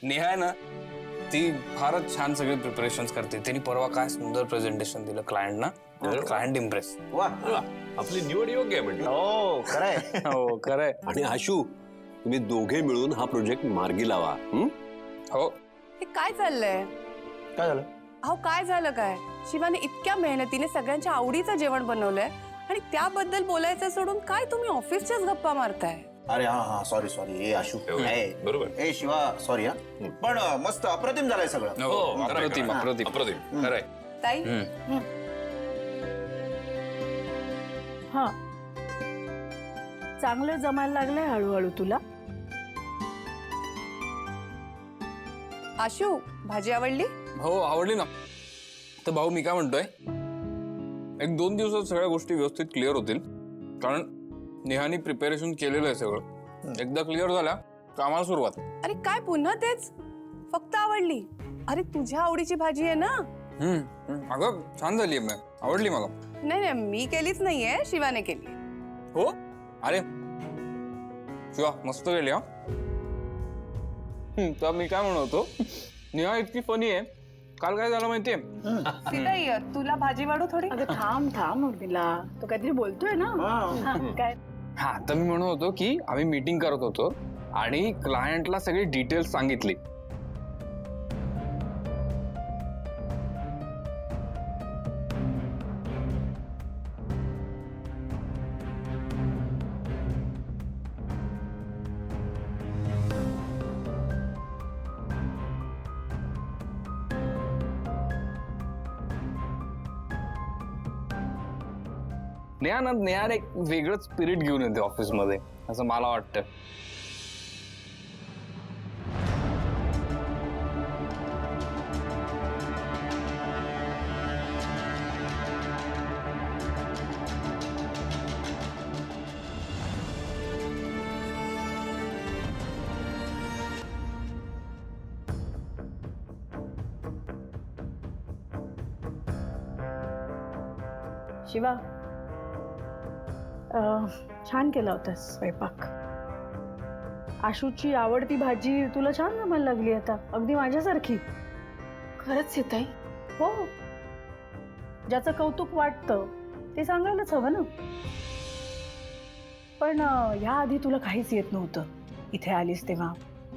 नेहा आहे ना, ती फारच छान सगळे प्रिपरेशन्स करते. तिने परवा काय सुंदर प्रेझेंटेशन दिलं क्लायंटना. Client impress. वा आपली निवड योग्य आहे म्हणजे. हो खरंय. हो खरंय. आणि आशू, तुम्ही दोघे मिळून हा प्रोजेक्ट मार्गी लावा. हो. हे काय चाललंय? काय झालं? अहो काय झालं काय? शिवाने इतक्या मेहनतीने सगळ्यांच्या आवडीचं जेवण बनवलंय आणि त्याबद्दल बोलायचं सोडून काय तुम्ही ऑफिसच्याच गप्पा मारताय? अरे हा सॉरी ए आशू. बरोबर. ए शिवा सॉरी हा. पण मस्त अप्रतिम झालंय सगळं. हो, अप्रतिम अप्रतिम. अप्रतिम. खरंय. ताई हा चांगलं जमायला लागलंय हळूहळू तुला. आशू भाजी आवडली? हो आवडली ना. तर भाऊ मी काय म्हणतोय, 1-2 दिवसात सगळ्या गोष्टी व्यवस्थित क्लिअर होतील. कारण नेहानी प्रिपेरेशन केलेलं आहे सगळं. एकदा क्लिअर झाल्या तर आम्हाला सुरुवात. अरे काय पुन्हा तेच? फक्त आवडली? अरे तुझ्या आवडीची भाजी आहे ना? अगं छान झाली आहे. आवडली मला. नाही मी केलीच नाहीये, शिवाने केली. हो अरे शिवा मस्त केली हा. तर मी काय म्हणतो, नेहा इतकी फनी आहे. काल काय झालं माहितीये, सीताई तुला भाजी वाढू थोडी? अगं थांब उर्मिला, तो काहीतरी बोलतोय ना. हा, काय? हा तर मी म्हणत होतो की आम्ही मीटिंग करत होतो आणि क्लायंटला सगळी डिटेल्स सांगितली. नेहा एक वेगळंच स्पिरिट घेऊन येते ऑफिसमध्ये असं मला वाटतं. शिवा छान केला होतास स्वयंपाक. आशूची आवडती भाजी तुला छान जमायला लागली आता, अगदी माझ्यासारखी. खरंच सीताई? हो, ज्याचं कौतुक वाटतं ते सांगायलाच हवं ना. पण ह्या आधी तुला काहीच येत नव्हतं इथे आलीस तेव्हा.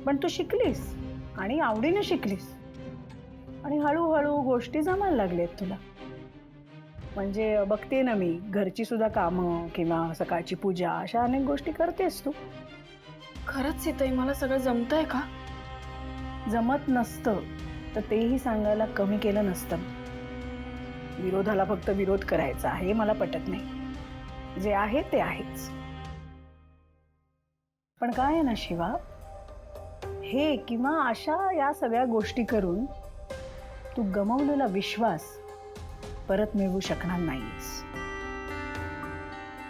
पण तू शिकलीस आणि आवडीने शिकलीस आणि हळूहळू गोष्टी जमायला लागल्यात तुला. म्हणजे बघते ना मी, घरची सुद्धा कामं किंवा सकाळची पूजा अशा अनेक गोष्टी करतेस तू. खरंच सीताई मला सगळं जमतंय का? जमत नसतं तर तेही सांगायला कमी केलं नसतं. विरोधाला फक्त विरोध करायचा हे मला पटत नाही. जे आहे ते आहेच. पण काय आहे ना शिवा, हे किंवा अशा या सगळ्या गोष्टी करून तू गमावलेला विश्वास परत मिळवू शकणार नाहीस.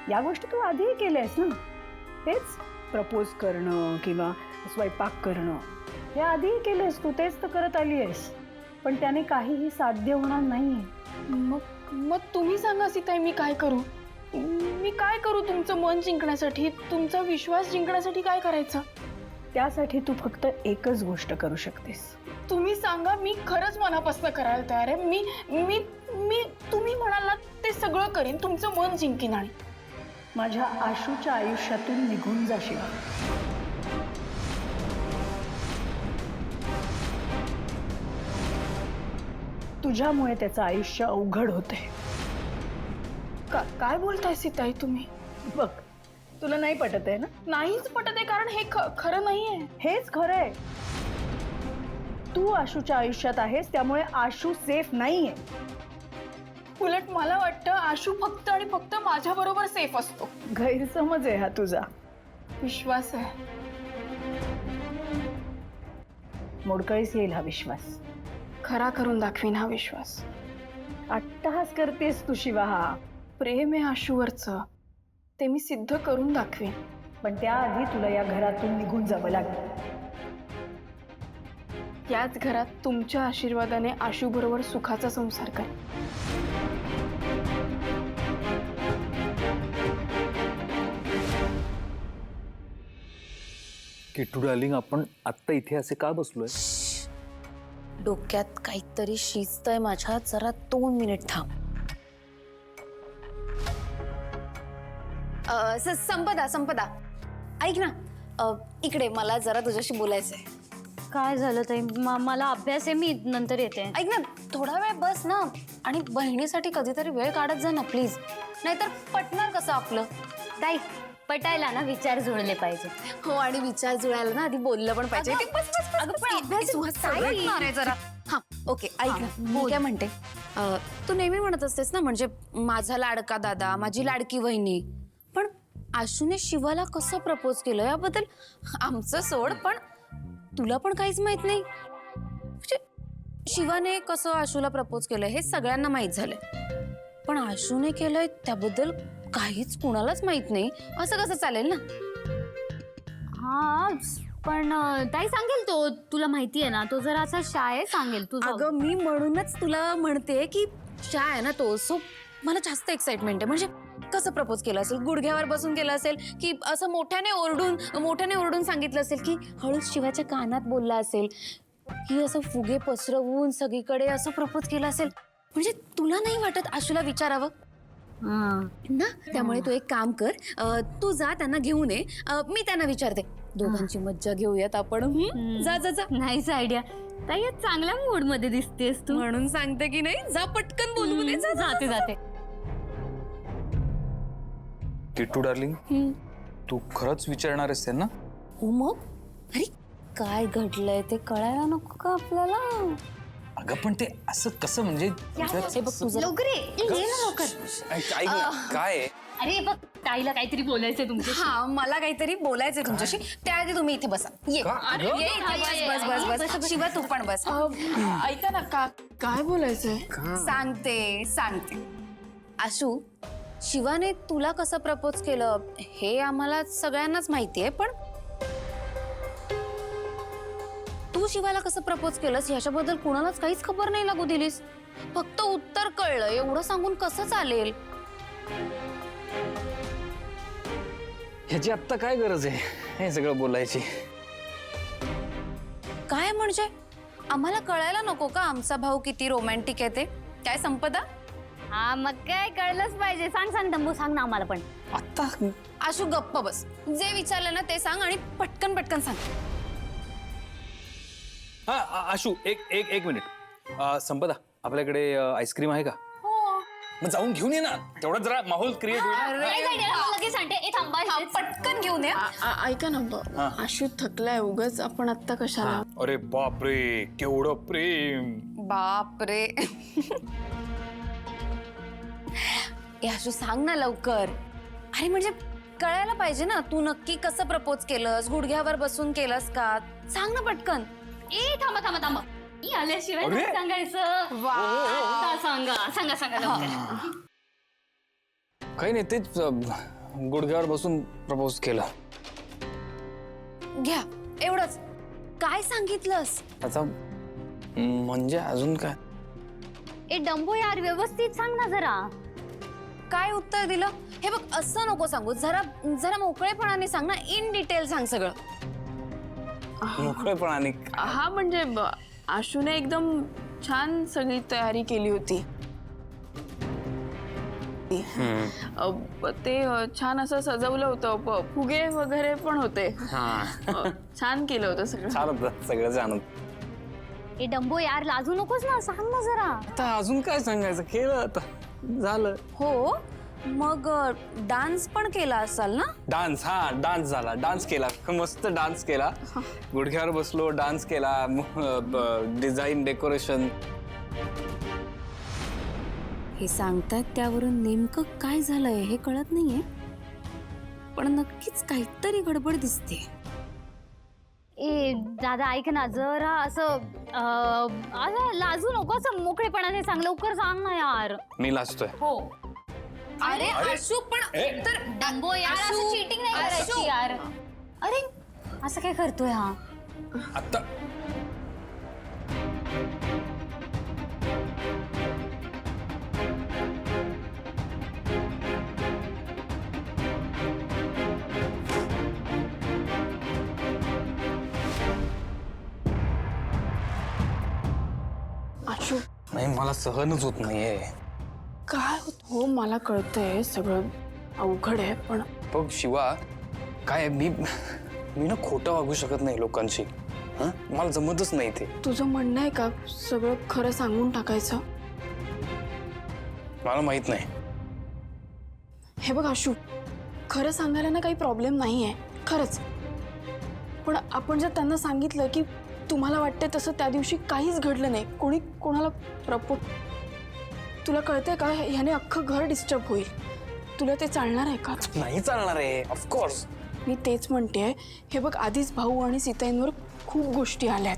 या गोष्टी तू आधीही केल्यास ना. तेच प्रपोज करणं किंवा स्वयंपाक करणं हे आधीही केलेस तू, तेच तर करत आली आहेस. पण त्याने काहीही साध्य होणार नाही. मग तुम्ही सांगा सीताई, मी काय करू? मी काय करू तुमचं मन जिंकण्यासाठी, तुमचा विश्वास जिंकण्यासाठी? काय करायचं? त्यासाठी तू फक्त एकच गोष्ट करू शकतेस. तुम्ही सांगा, मी खरंच मनापासून करायला तयार आहे. मी मी मी तुम्ही म्हणालात ते सगळं करेन, तुमचं मन जिंकीन. आणि माझ्या आशूच्या आयुष्यातून निघून जा शिवा. तुझ्यामुळे त्याचं आयुष्य अवघड होते. काय बोलताय सीताई तुम्ही? बघ, तुला नाही पटत आहे ना? नाहीच पटत आहे, कारण हे खरं नाहीये. हेच खरं आहे. तू आशूच्या आयुष्यात आहेस त्यामुळे आशू सेफ नाहीये. उलट मला वाटतं आशू फक्त आणि फक्त माझ्या बरोबर सेफ असतो. गैरसमज आहे हा तुझा. विश्वास आहे. मोडकळीस येईल हा विश्वास. खरा करून दाखवीन हा विश्वास. अट्टहास करतेस तू शिवा. हा प्रेम आहे आशूवरचं, ते मी सिद्ध करून दाखवेन. पण त्याआधी तुला या घरातून निघून जावं लागेल. याच घरात तुमच्या आशीर्वादाने आशू बरोबर सुखाचा संसार कर. किट्टू डार्लिंग, आपण आत्ता इथे असे का बसलोय? डोक्यात काहीतरी शिजतंय माझ्या. जरा 2 मिनिट थांब. संपदा ऐक ना, इकडे मला जरा तुझ्याशी बोलायचंय. काय झालं ताई? मला अभ्यास आहे, मी नंतर येते. ऐक ना, थोडा वेळ बस ना, आणि बहिणीसाठी कधीतरी वेळ काढत जा ना प्लीज. नाहीतर पटणार कसं आपलं? ताई, पटायला ना विचार जुळले पाहिजे. हो, आणि विचार जुळायला ना आधी बोललं पण पाहिजे. अगं, पण अभ्यास ताई. जरा हा ओके. ऐक ना, मी काय म्हणते, तू नेहमी म्हणत असतेस ना, म्हणजे माझा लाडका दादा, माझी लाडकी वहिनी. पण आशूने शिवाला कसं प्रपोज केलं याबद्दल आमचं सोड, पण तुला पण काहीच माहित नाही. म्हणजे शिवाने कसं आशूला प्रपोज केलं हे सगळ्यांना माहित झालंय, पण आशूने केलंय त्याबद्दल काहीच कुणालाच माहित नाही. असं कसं चालेल ना? हा, पण ताई सांगेल तो. तुला माहिती आहे ना, तो जरा असा शाय सांगेल. तू अगं, मी म्हणूनच तुला म्हणते की शाय आहे ना तो, सो मला जास्त एक्साइटमेंट आहे. म्हणजे कसं प्रपोज केलं असेल? गुडघ्यावर बसून केलं असेल की असं मोठ्याने ओरडून सांगितलं असेल, की हळूच शिवाच्या कानात बोलला असेल, की असं फुगे पसरवून सगळीकडे असं प्रपोज केलं असेल? म्हणजे तुला नाही वाटत आशूला विचारावं ना? त्यामुळे तू एक काम कर, तू जा त्यांना घेऊन ये, मी त्यांना विचारते. दोघांची मज्जा घेऊयात आपण. जा जा जा. नाहीच आयडिया. ताई, चांगल्या मूड मध्ये दिसतेस तू. म्हणून सांगते की नाही, जा पटकन बोलवून ये. जा, जाते जाते. किट्टू डार्लिंग, तू खरंच विचारणार आहेस त्यांना? हो मग. अरे काय घडलंय ते कळायला नको का आपल्याला? अगं, पण ते असं कसं म्हणजे? हे बघ तुझं. लवकर ये ना लवकर. ऐक ना, काय आहे? अरे बघ, ताईला काहीतरी बोलायचंय तुमच्याशी. हा, मला काहीतरी बोलायचंय तुमच्याशी. त्याआधी तुम्ही इथे बसा. ये ये इथे. बस शिवा, तू पण बस. ऐका ना, काय बोलायचंय? सांगते. आशू, शिवाने तुला कसं प्रपोज केलं हे आम्हाला सगळ्यांनाच माहितीये, पण तू शिवाला कसं प्रपोज केलंस ह्याच्याबद्दल कुणालाच काहीच खबर नाही लागू दिलीस. फक्त उत्तर कळलं एवढं सांगून कसं चालेल? ह्याची आत्ता काय गरज आहे हे सगळं बोलायची? काय म्हणजे आम्हाला कळायला नको का आमचा भाऊ किती रोमॅन्टिक आहे ते? काय संपदा? हा, मग काय कळलंच पाहिजे. सांग दंबू, सांग ना आम्हाला पण. आत्ता आशू गप्प बस. जे विचारलं ना ते सांग, आणि पटकन सांग. हा, आशू, एक मिनिट. संपदा, आपल्याकडे आईस्क्रीम आहे का? मग जाऊन घेऊन ये ना, तेवढं जरा माहोल क्रिएट होईल. लगेच सांगते. पटकन घेऊन ये. ऐका ना, आशू थकलाय उगाच, आपण आत्ता कशाला? अरे बापरे, केवढं प्रेम. बापरे. आशू सांग ना लवकर. अरे म्हणजे कळायला पाहिजे ना, तू नक्की कसं प्रपोज केलंस? गुडघ्यावर बसून केलंस का? सांग ना पटकन. ए, थांबा. मी आल्याशिवाय नाही सांगायचं. आता सांगा लवकर. काही नाही, तेच गुडघ्यावर बसून प्रपोज केलं. घ्या एवढंच. काय सांगितलंस? आता म्हणजे अजून काय? ए डंबो यार, व्यवस्थित सांग ना जरा. काय उत्तर दिलं? हे बघ, असं नको सांगू. जरा मोकळेपणाने सांग ना. इन डिटेल सांग सगळं. मोकळेपणाने? हा, म्हणजे आशूने एकदम छान सगळी तयारी केली होती. ते छान असं सजवलं होतं, फुगे वगैरे पण होते. छान केलं होतं सगळं. छान होतं, सगळं छान होतं. ए डंबो यार, लाजू नकोस ना, सांग ना जरा. आता अजून काय सांगायचं? केलं आता, झालं. हो, मग डान्स पण केला असाल ना? डान्स? हा, डान्स झाला. डान्स केला, मस्त डान्स केला. गुडघ्यावर बसलो, डान्स केला, डिझाईन, डेकोरेशन. हे सांगतात त्यावरून नेमकं काय झालंय हे कळत नाहीये, पण नक्कीच काहीतरी गडबड दिसते. ए दादा, ऐक ना जरा, असं लाजू नको, असं मोकळेपणाने सांग. लवकर सांग ना यार. मी लाजतोय? हो. अरे आशू, पण तर डंबो यार, असं चीटिंग नाही करायची यार. अरे असं काय करतोय हा? आता नाही मला सहनच होत नाहीये. काय होत हो मला कळतंय सगळं अवघड आहे पण बघ शिवा, काय मी ना खोटं वागू शकत नाही लोकांशी. हं? मला जमतच नाही ते. तुझं म्हणणं आहे का सगळं खरं सांगून टाकायचं? मला माहित नाही. हे बघ आशू, खरं सांगायला ना काही प्रॉब्लेम नाही आहे खरंच, पण आपण जर त्यांना सांगितलं की तुम्हाला वाटतंय तसं त्या दिवशी काहीच घडलं नाही, कोणी कोणाला तुला कळतंय का ह्याने अख्खं घर डिस्टर्ब होईल, तुला ते चालणार आहे का? नाही चालणार आहे ऑफकोर्स. मी तेच म्हणतेय. हे बघ आधीच भाऊ आणि सीताईंवर खूप गोष्टी आल्यात,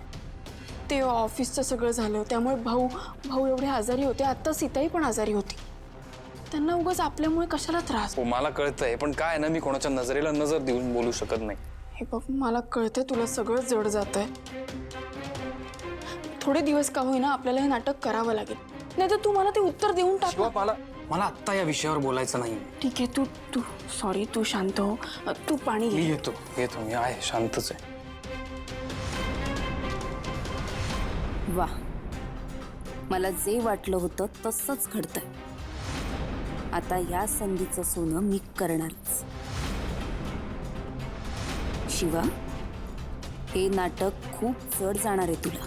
ते ऑफिसचं सगळं झालं त्यामुळे भाऊ एवढे आजारी होते, आता सीताई पण आजारी होती, त्यांना उगाच आपल्यामुळे कशाला त्रास? हो मला कळतंय, पण काय ना मी कोणाच्या नजरेला नजर देऊन बोलू शकत नाही. हे बघ मला कळतंय तुला सगळं जड जातंय, थोडे दिवस का होईना आपल्याला हे नाटक करावं लागेल, नाही तर तू मला ते उत्तर देऊन टाक. शिवा मला आत्ता या विषयावर बोलायचं नाही. ठीक आहे, तू सॉरी, तू शांत हो, तू पाणी मी घे. येतो मी आहे शांतच आहे. वा, मला जे वाटलं होतं तसंच घडतंय. आता या संधीचं सोनं मी करणारच. शिवा, हे नाटक खूप जड जाणार आहे तुला.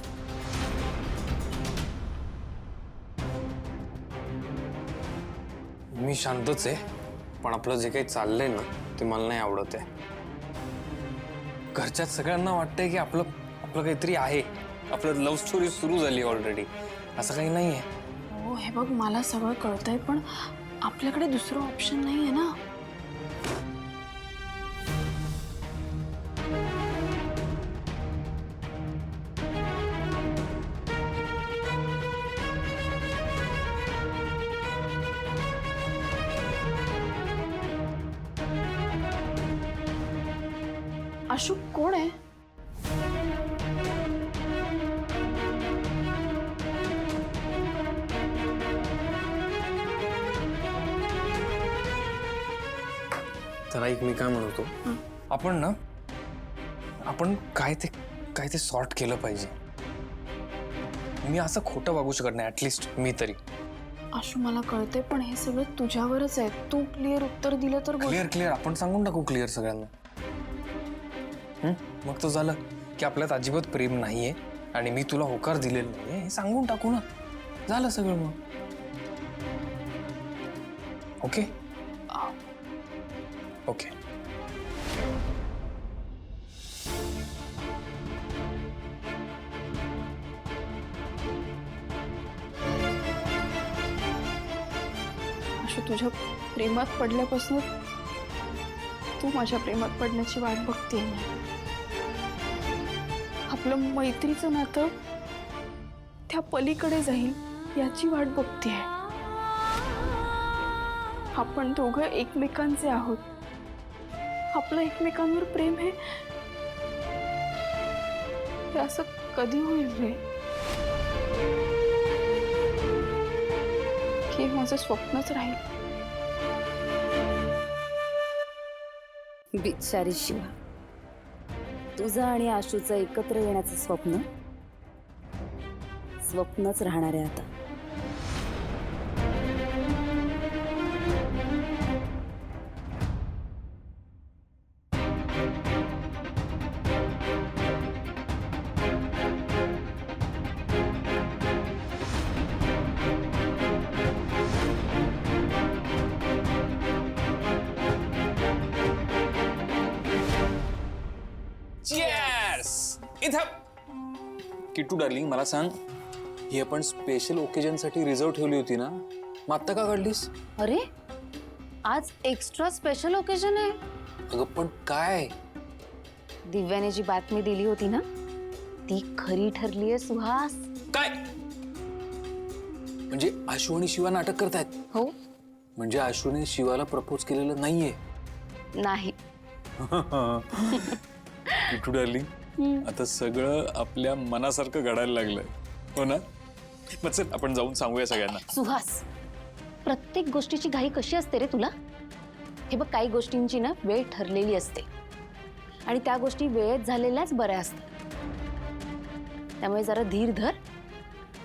मी शांतच आहे, पण आपलं जे काही चाललंय ना ते मला नाही आवडत आहे. घरच्यात सगळ्यांना वाटतंय की आपलं काहीतरी आहे, आपलं लव्ह स्टोरी सुरू झाली ऑलरेडी. असं काही नाही आहे. हो हे बघ मला सगळं कळतंय, पण आपल्याकडे दुसरं ऑप्शन नाही आहे ना. आशू कोण आहे? तर एक मी काय म्हणतो, आपण काय ते सॉर्ट केलं पाहिजे. मी असं खोटं वागू शकत नाही, ऍटलिस्ट मी तरी. आशू मला कळते, पण हे सगळं तुझ्यावरच आहे, तू क्लिअर उत्तर दिलं तर बोल. क्लिअर आपण सांगून टाकू क्लिअर सगळ्यांना. मग तो झालं की आपल्यात अजिबात प्रेम नाहीये आणि मी तुला होकार दिलेला नाहीये हे सांगून टाकू ना, झालं सगळं मग. Okay okay. आशू तुझ्या प्रेमात पडल्यापासून तू माझ्या प्रेमात पडण्याची वाट बघतेय मी. आपलं मैत्रीचं नातं त्या पलीकडे जाईल याची वाट बघतेय. आपण दोघं एकमेकांचे आहोत, आपलं एकमेकांवर प्रेम हे असं कधी होईल रे? की माझं स्वप्नच राहील? बिचारी शिवा, तुझं आणि आशूचं एकत्र येण्याचं स्वप्नच राहणार आहे आता. किट्टू डार्लिंग, मला सांग, ही आपण स्पेशल ओकेजनसाठी रिझर्व ठेवली होती ना, मग आत्ता का काढलीस? अरे आज एक्स्ट्रा स्पेशल ओकेजन आहे. अगं पण काय? दिव्याने जी बातमी दिली होती ना ती खरी ठरली आहे सुहास. काय म्हणजे आशू आणि शिवा नाटक करतायत? हो. म्हणजे आशूने शिवाला प्रपोज केलेलं नाहीये? नाही. किट्टू डार्लिंग, आता सगळं आपल्या मनासारखं घडायला लागलंय, हो ना? मग चल आपण जाऊन सांगूया सगळ्यांना. सुहास, प्रत्येक गोष्टीची घाई कशी असते रे तुला? हे बघ, काही गोष्टींची ना वेळ ठरलेली असते आणि त्या गोष्टी वेळेत झालेल्याच बऱ्या असतात. त्यामुळे जरा धीर धर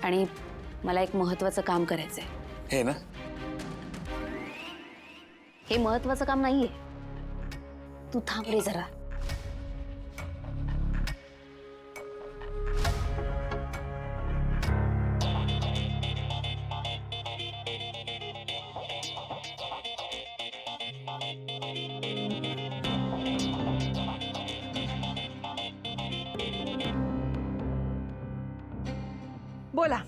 आणि मला एक महत्वाचं काम करायचंय. हे ना, हे महत्वाचं काम नाहीये. तू थांब रे जरा. बोला.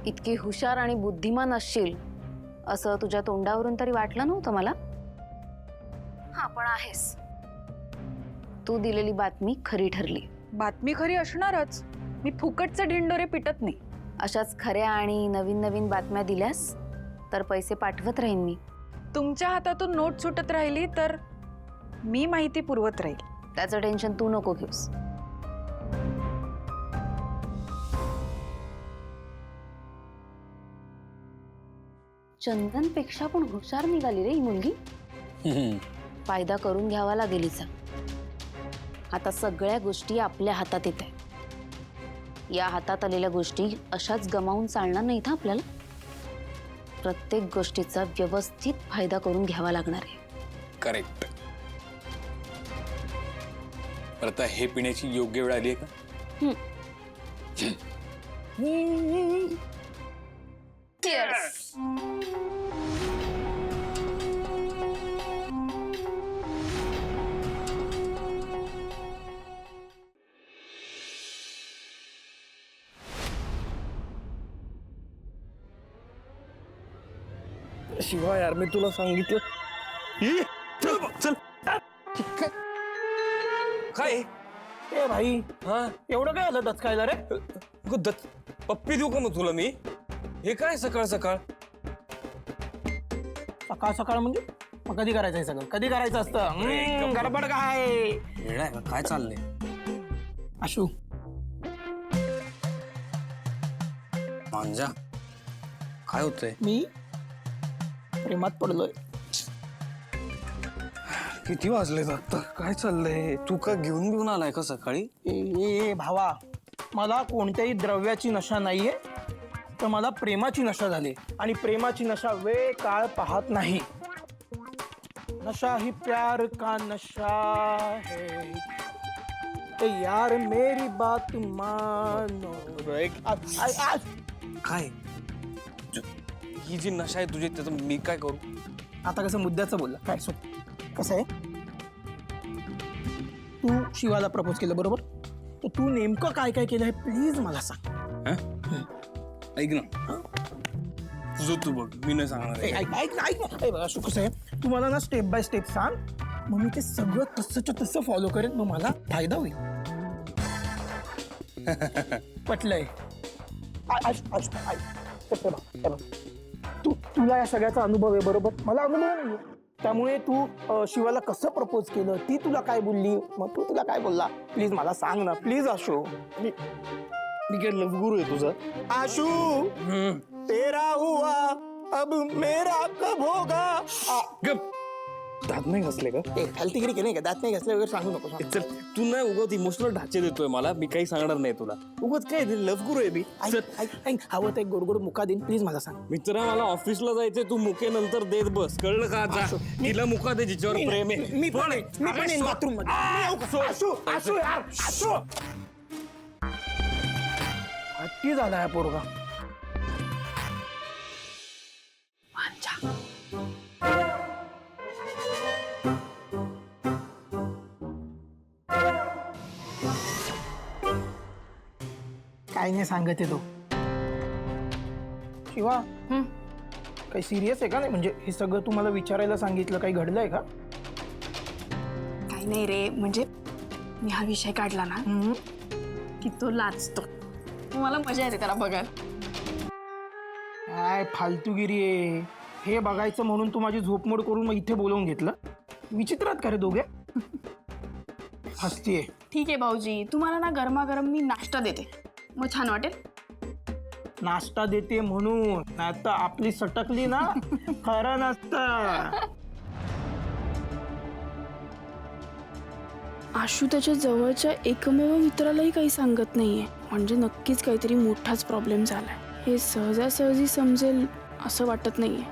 इतकी हुशार आणि बुद्धिमान असशील असं तुझ्या तोंडावरून तरी वाटलं नव्हतं मला. हा, पण आहेस. तू दिलेली बातमी खरी ठरली. बातमी खरी असणारच. मी फुकटचे ढिंडोरे पिटत नाही. अशाच खऱ्या आणि नवीन नवीन बातम्या दिल्यास तर पैसे पाठवत राहीन मी. तुमच्या हातातून नोट सुटत राहिली तर मी माहिती पुरवत राहील. त्याचं टेन्शन तू नको घेऊस. चंदनपेक्षा पण हुशार निघाली रे ही मुलगी. फायदा करून घ्यावा लागेल हिचा. आता सगळ्या गोष्टी आपल्या हातात येत आहेत. या हातात आलेल्या गोष्टी अशाच गमावून चालणार नाहीत हा आपल्याला. प्रत्येक गोष्टीचा व्यवस्थित फायदा करून घ्यावा लागणार आहे. करेक्ट. तर आता हे पिण्याची योग्य वेळ आली आहे का? शिवा यार, मी तुला सांगितलं. चल. काय ए भाई, हा, एवढं काय आलं दचकायला रे? पप्पी देऊ का मग तुला मी? हे काय सकाळ सकाळ? सकाळ सकाळ म्हणजे मग कधी करायचंय सगळं? कधी करायचं असतं? गडबड काय? वेळ आहे का? काय चाललंय? आशू, मांजा, काय होतंय? मी प्रेमात पडलोय. किती वाजले आता? काय चाललंय? तू का घेऊन आलाय का सकाळी? ए भावा, मला कोणत्याही द्रव्याची नशा नाहीये, तर मला प्रेमाची नशा झाली. आणि प्रेमाची नशा वेळ काळ पाहत नाही. नशा ही प्यार का नशा है. ए यार मेरी बात मानो. काय ही जी नशा आहे तुझी, त्याचं मी काय करू? आता कसं मुद्द्याचं बोलला काय? सो कसं आहे, तू शिवाला प्रपोज केलं बरोबर, तर तू नेमकं काय काय केलं हे प्लीज मला सांग. ऐक ना, तुझं तू बघ, मी नाही सांगणार आहे. ऐक ना. बघा असं कसं आहे, तू मला ना स्टेप बाय स्टेप सांग, मग मी ते सगळं तसंच्या तसं फॉलो करेन, मग मला फायदा होईल. पटलंय. तुला या सगळ्याचा अनुभव आहे बरोबर, मला अनुभव नाहीये. त्यामुळे तू शिवाला कसं प्रपोज केलं, ती तुला काय बोलली, मग तू तुला काय बोलला, प्लीज मला सांग ना प्लीज. आशू, मी काय लवगुरू आहे तुझं? आशू, तेरा हुआ अब मेरा कब होगा. दात नाही घसले का? हलतीगिरी केली का? दात नाही घासले वगैरे सांगू नको. चल, तू नाही उगत इमोशनल ढाचे देतोय मला. मी काही सांगणार नाही तुला. उगत काय लवगुरू आहे मी. हवं तर एक गोड गोड मुका देईन, प्लीज मला सांग. मित्रा, मला ऑफिसला जायचंय, तू मुके नंतर देत बस, कळलं का? जा, तिला मुका दे जिच्यावर प्रेम आहे. मी पण येईन बाथरूम मध्ये. आशू यार, आशू हट्टी झाला आहे पोरगा. काय नाही सांगत आहे तो. शिवा, काही सिरियस आहे का? नाही म्हणजे हे सगळं तुम्हाला विचारायला सांगितलं, काही घडलंय का? काही नाही रे, म्हणजे मी हा विषय काढला ना की तो लाजतो. मला मजा येते त्याला बघायला. काय फालतूगिरी आहे हे बघायचं म्हणून तू माझी झोपमोड करून मग इथे बोलवून घेतलं. विचित्रात का रे दोघे? हसतीये. ठीक आहे भाऊजी, तुम्हाला ना गरमागरम मी नाश्ता देते, मग छान वाटेल. नाश्ता देते म्हणून, नाही तर आपली सटकली ना खरं नसतं. आशू त्याच्या जवळच्या एकमेव मित्रालाही काही सांगत नाहीये, म्हणजे नक्कीच काहीतरी मोठाच प्रॉब्लेम झालाय. हे सहजासहजी समजेल असं वाटत नाहीये.